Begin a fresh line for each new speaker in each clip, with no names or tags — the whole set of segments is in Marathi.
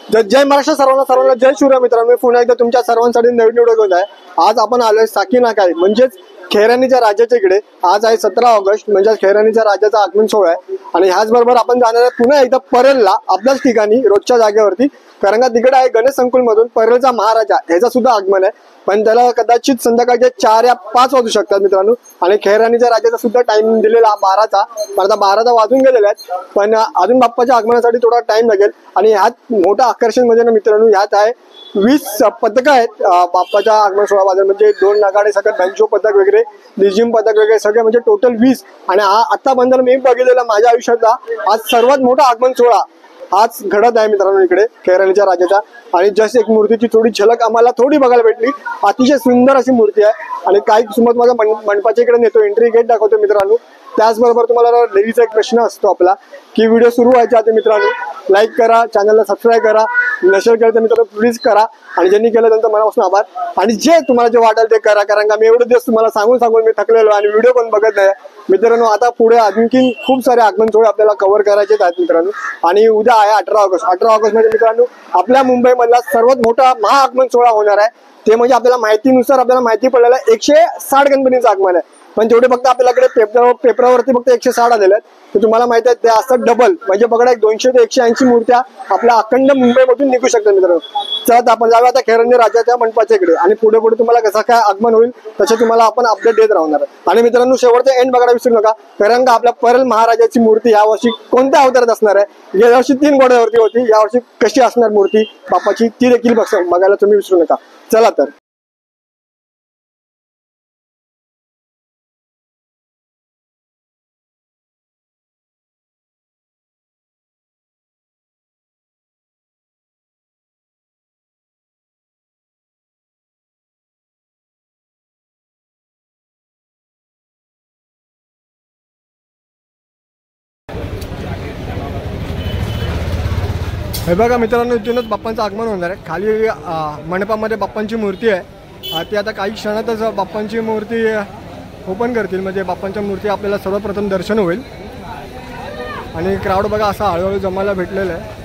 जय महाराष्ट्र सर्वांना जय शिवराय मित्रांनो. मी पुन्हा एकदा तुमच्या सर्वांसाठी नवीन व्हिडिओ घेऊन आहे. आज आपण आलोय साकीनाका म्हणजेच खैरानीच्या राजाच्या इकडे. आज आहे 17 ऑगस्ट म्हणजे खैरानीच्या राजाचा आगमन सोहळा आहे आणि ह्याचबरोबर आपण जाणार आहे पुन्हा एकदा परेलला आपल्याच ठिकाणी रोजच्या जागेवरती. कारण का तिकडे आहे गणेश संकुल मधून परेलचा महाराजा ह्याचा सुद्धा आगमन आहे, पण त्याला कदाचित संध्याकाळचे 4 या 5 वाजू शकतात मित्रांनो. आणि खैरानीच्या राजाचा सुद्धा टाइम दिलेला 12चा, पण आता 12 वाजून गेलेले आहेत, पण अजून बाप्पाच्या आगमनासाठी थोडा टाइम लागेल. आणि ह्यात मोठं आकर्षण म्हणजे ना मित्रांनो, ह्यात आहे 20 पथकं आहेत बाप्पाच्या आगमन सोहळा बाजार. म्हणजे 2 नगाडे सगळं बँजो पथक वगैरे, लेझिम पथक वगैरे सगळे म्हणजे टोटल 20. आणि हा आतापर्यंत मी बघितलेला माझ्या आयुष्यातला आज सर्वात मोठा आगमन सोहळा आज घडत आहे मित्रांनो इकडे खैरानीच्या राजाचा. आणि जस्ट एक मूर्तीची थोडी झलक आम्हाला थोडी बघायला भेटली. अतिशय सुंदर अशी मूर्ती आहे. आणि काही सुमत माझा मंडपाच्या इकडे नेतो, एंट्री गेट दाखवतो मित्रांनो. त्याचबरोबर तुम्हाला नेहमीचा एक प्रश्न असतो आपला की व्हिडिओ सुरू व्हायच्या आधी मित्रांनो लाईक करा, चॅनलला सबस्क्राईब करा, नसेल केलं तर मित्रांनो प्लीज करा. आणि ज्यांनी केलं त्यांचं मनापासून आभार. आणि जे तुम्हाला जे वाटेल ते करा, कारण का मी एवढे दिवस तुम्हाला सांगून मी थकलेलो आणि व्हिडिओ पण बघत नाही मित्रांनो. आता पुढे आणखी खूप सारे आगमन सोहळे आपल्याला कव्हर करायचे आहेत मित्रांनो. आणि उद्या आहे 18 ऑगस्ट. 18 ऑगस्ट म्हणजे मित्रांनो आपल्या मुंबईमधला सर्वात मोठा महाआगमन सोहळा होणार आहे. ते म्हणजे आपल्याला माहितीनुसार आपल्याला माहिती पडलेलं 160 गणपतीचं आगमन आहे, पण तेवढे फक्त आपल्याकडे पेपरावरती फक्त 160 आलेले आहेत. तर तुम्हाला माहिती आहे ते असं डबल म्हणजे बघा 200 ते 180 मूर्त्या आपल्या अखंड मुंबईमधून निघू शकतात मित्रांनो. चला आपण जाऊया आता खैरानी राजाच्या मंडपाच्या इकडे आणि पुढे तुम्हाला कसं काय आगमन होईल तसे तुम्हाला आपण अपडेट देत राहणार. आणि मित्रांनो शेवटचा एंड बघायला विसरू नका, कारण का आपल्या परेल महाराजाची मूर्ती यावर्षी कोणत्या अवतारात असणार आहे. गेल्या वर्षी 3 घोड्यावरती होती, यावर्षी कशी असणार मूर्ती बाप्पाची ती देखील बघायला तुम्ही विसरू नका. चला तर हे बघा मित्रांनो, इथूनच बाप्पांचं आगमन होणार आहे. खाली मंडपामध्ये बाप्पांची मूर्ती आहे. ती आता काही क्षणातच बाप्पांची मूर्ती ओपन करतील, म्हणजे बाप्पांच्या मूर्ती आपल्याला सर्वप्रथम दर्शन होईल. आणि क्राऊड बघा असा हळूहळू जमायला भेटलेला आहे.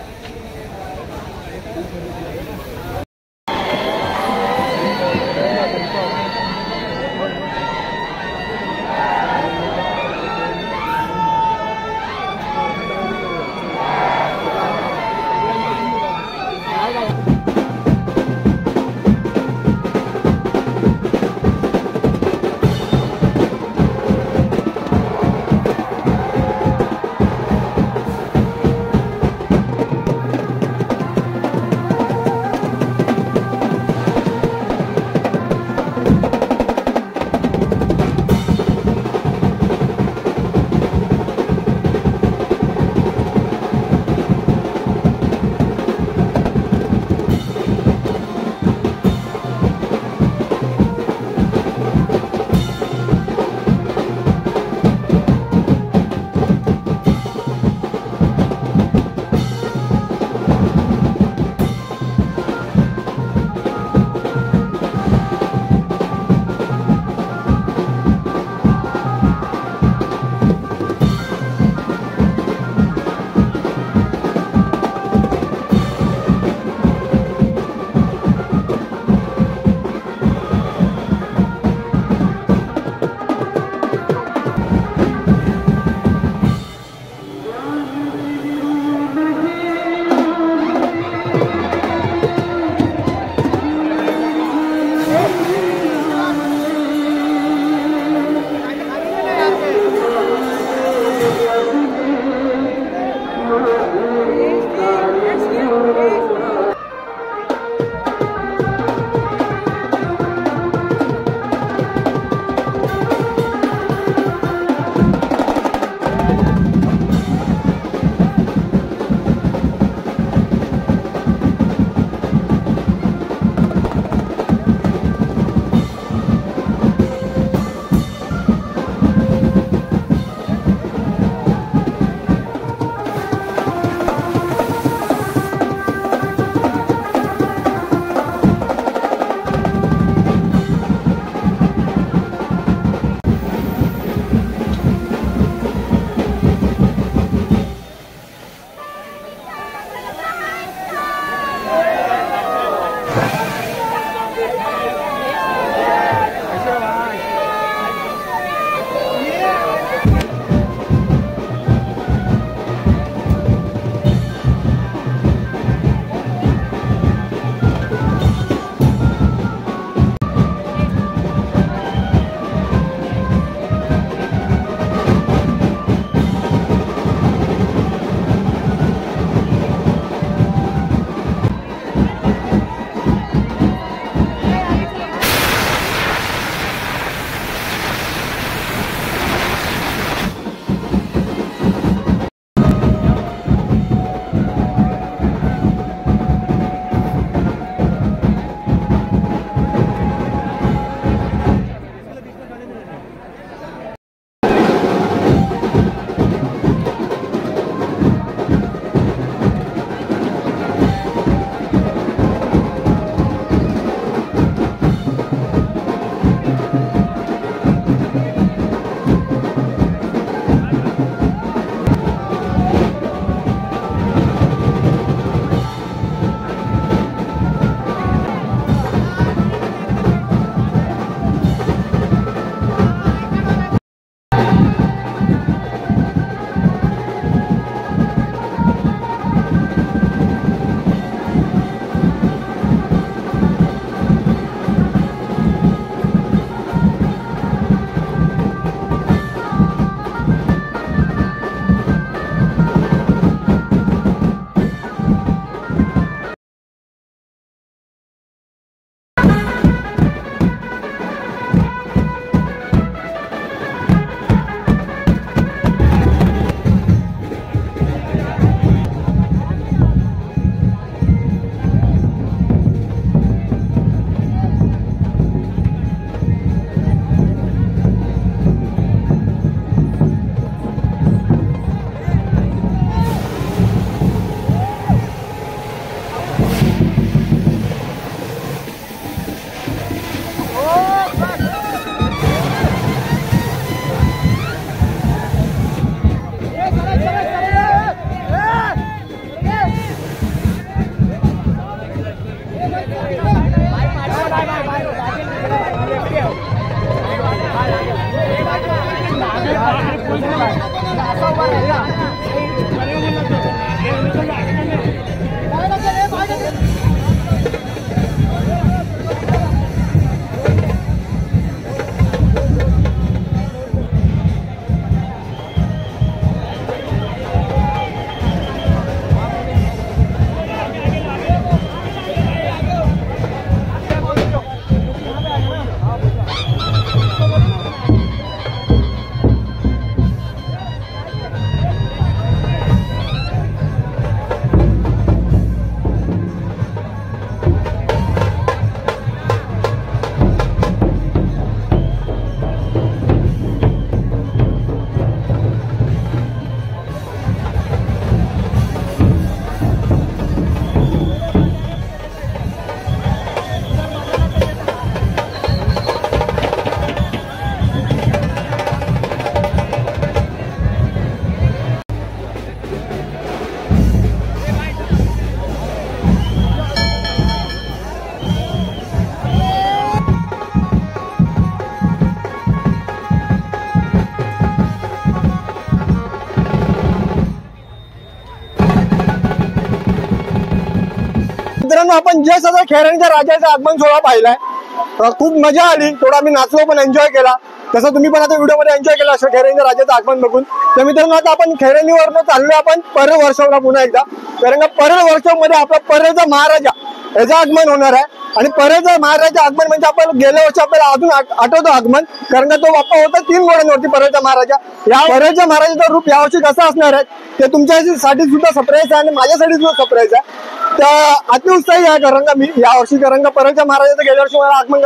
मित्रांनो आपण जस्ट आता खेरानीच्या राजाचा आगमन सोहळा पाहिलाय, खूप मजा आली, थोडा आम्ही नाचलो पण एन्जॉय केला, तसं तुम्ही पण आता व्हिडिओ मध्ये एन्जॉय केला असं खेरानीच्या राजाचं आगमन बघून। तर मित्रांनो आता आपण खेरानीवरनं चाललोय आपण परळ वर्कशॉपला पुन्हा एकदा, कारण का परळ वर्कशॉप मध्ये आपला परळचा महाराजा याचं आगमन होणार आहे। आणि परळचा महाराजाचं आगमन म्हणजे आपण गेल्या वर्षी आपल्याला अजून आठवतो आगमन, कारण का तो बाप्पा होता 3 घोड्यांवरती परळचा महाराजा। या परळच्या महाराजाचं रूप यावर्षी कसं असणार आहे ते तुमच्यासाठी सुद्धा सरप्राईज आहे आणि माझ्यासाठी सुद्धा सरप्राईज आहे। तर अतिउत्साही आहे कारण का मी यावर्षी, कारण का परळच्या महाराजाचं गेल्या वर्षी मला आगमन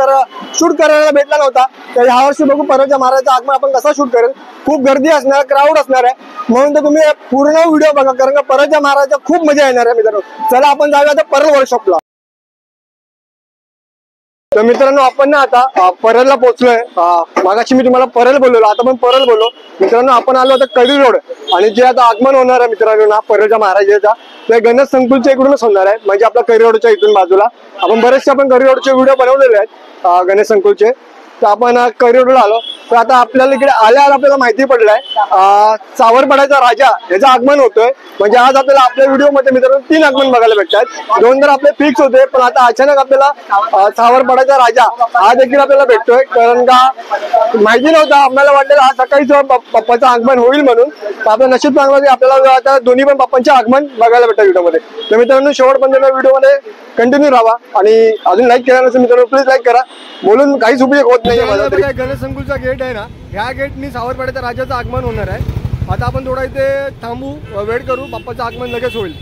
शूट करायला भेटला नव्हता, तर यावर्षी बघू परळच्या महाराजाचं आगमन आपण कसा शूट करेल। खूप गर्दी असणार, क्राऊड असणार आहे, म्हणून तर तुम्ही पूर्ण व्हिडिओ बघा, कारण का परळच्या महाराजाचा खूप मजा येणार आहे मित्रांनो। चला आपण जाऊया आता परळ वर्कशॉपला। तर मित्रांनो आपण ना आता परळला पोहोचलोय, मागाशी मी तुम्हाला परळ बोललो, आता पण परळ बोललो मित्रांनो। आपण आलो आता करी रोड, आणि जे आता आगमन होणार आहे मित्रांनो ना परळच्या महाराजाचा, ते गणेश संकुलच्या इकडूनच होणार आहे, म्हणजे आपल्या करी रोडच्या इथून बाजूला। आपण बरेचसे करी रोडचे व्हिडिओ बनवलेले आहेत गणेश संकुलचे, तर आपण करी रोडला आलो। तर आता आपल्याला इकडे आल्या आपल्याला माहिती पडलंय सावरपाड्याचा राजा याचं आगमन होतोय, म्हणजे आज आपल्याला आपल्या व्हिडिओ मध्ये मित्रांनो 3 आगमन बघायला भेटतात। 2 तर आपले फिक्स होते, पण आता अचानक आपल्याला सावरपाड्याचा राजा हा देखील आपल्याला भेटतोय, कारण का माहिती नव्हतं, आपल्याला वाटलं आज सकाळीच बाप्पाचं आगमन होईल म्हणून। तर आपलं नशीब चांगलं की आपल्याला आता दोन्ही पण बाप्पांचे आगमन बघायला भेटतात व्हिडिओ मध्ये। तर मित्रांनो शेवटपर्यंत व्हिडिओ मध्ये कंटिन्यू राहा, आणि अजून लाईक केला नसेल मित्रांनो प्लीज लाईक करा, बोलून काहीच उपयोग होत नाही माझा तरी। गणेश संकुलचा गेट आहे ना, ह्या गेटनी सावरपाड्याच्या राजाचं आगमन होणार आहे। आता आपण थोडा इथे थांबू, वेट करू, बाप्पाचं आगमन लगेच होईल।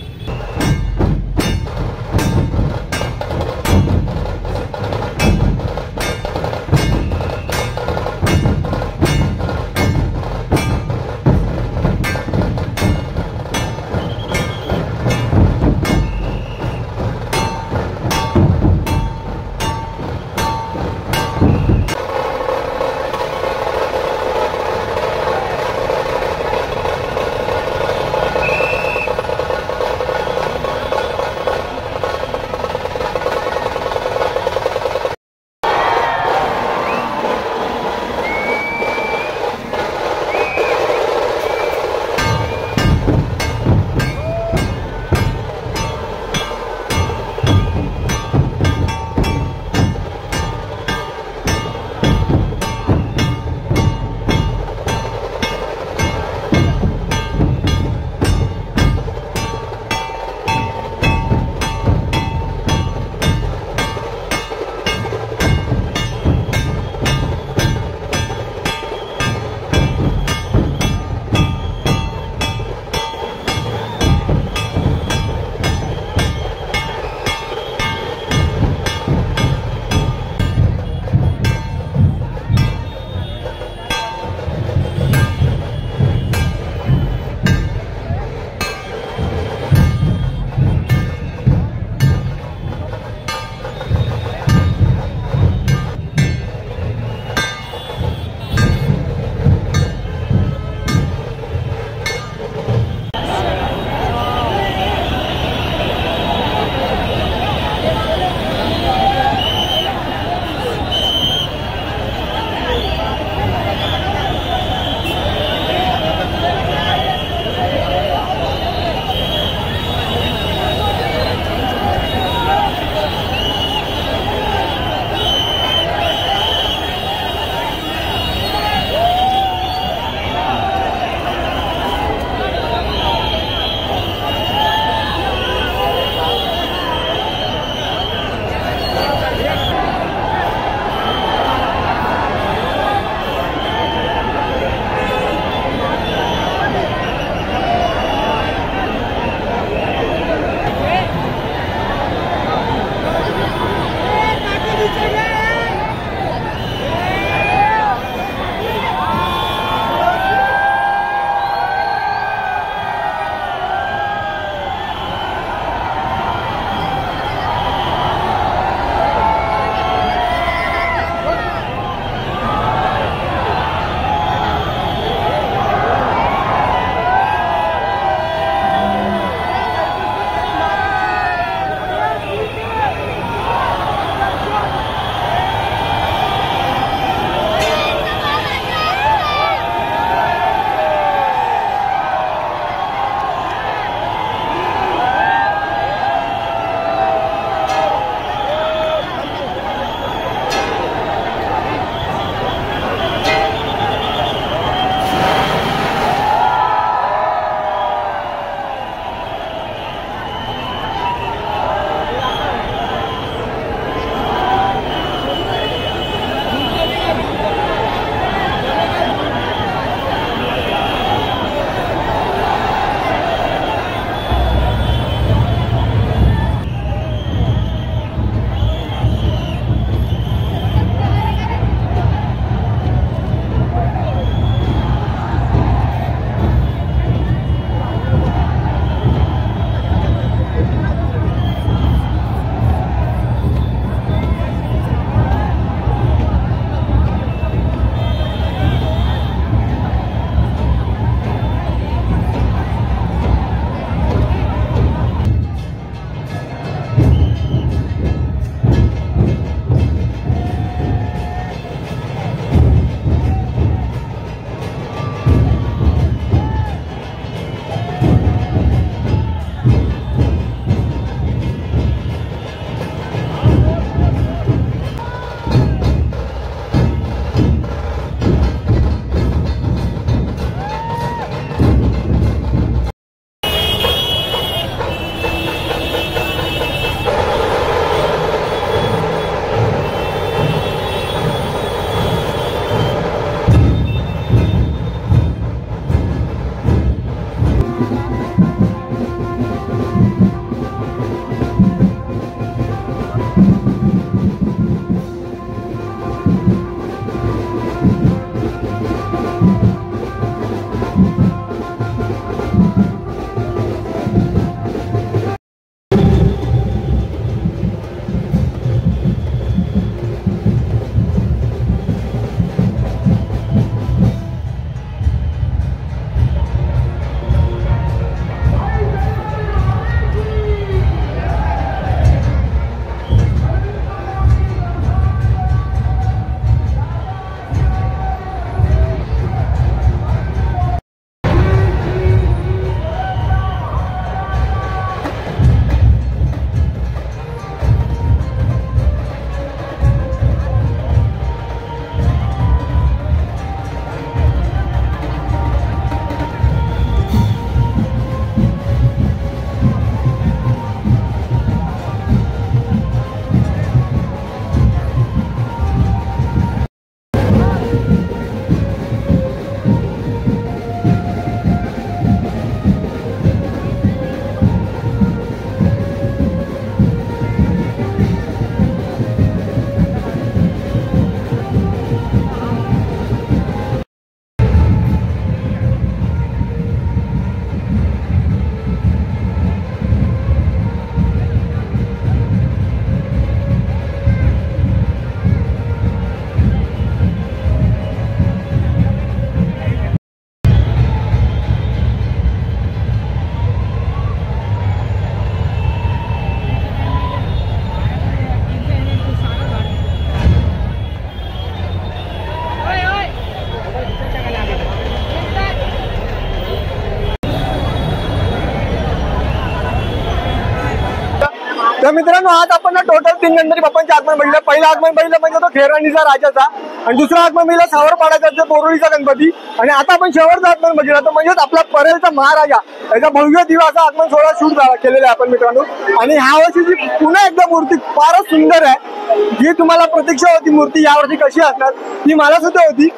तर मित्रांनो आज आपण टोटल 3 गणपती बाप्पांचे आगमन बघितलं. पहिलं आगमन बघितलं म्हणजे तो खेराणीचा राजाचा, आणि दुसरा आगमन बघितला सावरपाड्याचा जो बोरोलीचा गणपती, आणि आता आपण शेवटचा आगमन बघितला तो म्हणजेच आपला परेलचा महाराजा याचा भव्य दिवाचा आगमन सोहळा शूट केलेला आहे आपण मित्रांनो. आणि ह्या वर्षीची पुन्हा एकदा मूर्ती फारच सुंदर आहे. जी तुम्हाला प्रतीक्षा होती मूर्ती यावर्षी कशी असणार ती मला सुद्धा होती.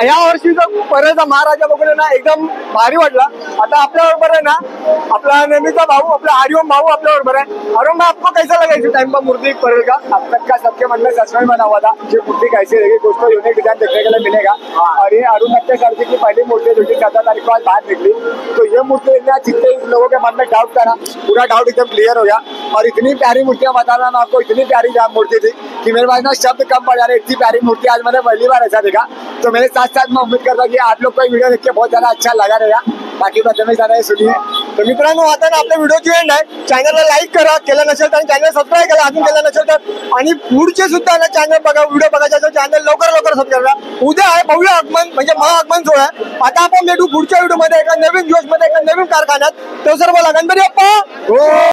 या वर्षीचा परेलचा महाराजा बघून ना एकदम भारी वाटला. आता आपल्या बरोबर आहे ना आपला नेहमीचा भाऊ आपला हरिओम भाऊ आपल्या बरोबर है. हरिओम भाई आपको कैसा लगा इस टाइम पर मूर्ति परेल का?
अब तक का सबके मन में सच में बना हुआ था कि मूर्ति कैसी रहेगी, कुछ तो यूनिक डिजाइन देखने के लिए मिलेगा। और ये अरुण नत्ते सर जी की पहली मूर्ति जो कि 14 तारीख को आज बाहर निकली, तो ये मूर्ति देखना जितने लोगों के मन में डाउट था ना पूरा डाउट एकदम क्लियर हो गया। और इतनी प्यारी मूर्तियां बता रहा मैं आपको, इतनी प्यारी मूर्ति थी कि मेरे पास ना शब्द कम पड़ जा रहे। इतनी प्यारी मूर्ति आज मैंने पहली बार ऐसा देखा। तो मेरे साथ साथ मैं उम्मीद करता हूँ कि आप लोग को वीडियो देख के बहुत ज्यादा अच्छा लगा रहेगा। बाकी बातें में ज्यादा सुनिए।
तर मित्रांनो आता ना आपल्या व्हिडिओची एंड आहे. चॅनलला लाईक करा केलं नसेल तर, चॅनल सबस्क्राईब करा अजून केलं नसेल तर, आणि पुढचे सुद्धा ना चॅनल बघा व्हिडिओ बघायचे असेल चॅनल लवकर सबस्क्राईब करा. उद्या आहे भव्य आगमन म्हणजे महाआगमन सोहळा. आता आपण भेटू पुढच्या व्हिडिओ मध्ये एका नवीन दिवस मध्ये एका नवीन कारखान्यात. तो सर्व गणपती बाप्पा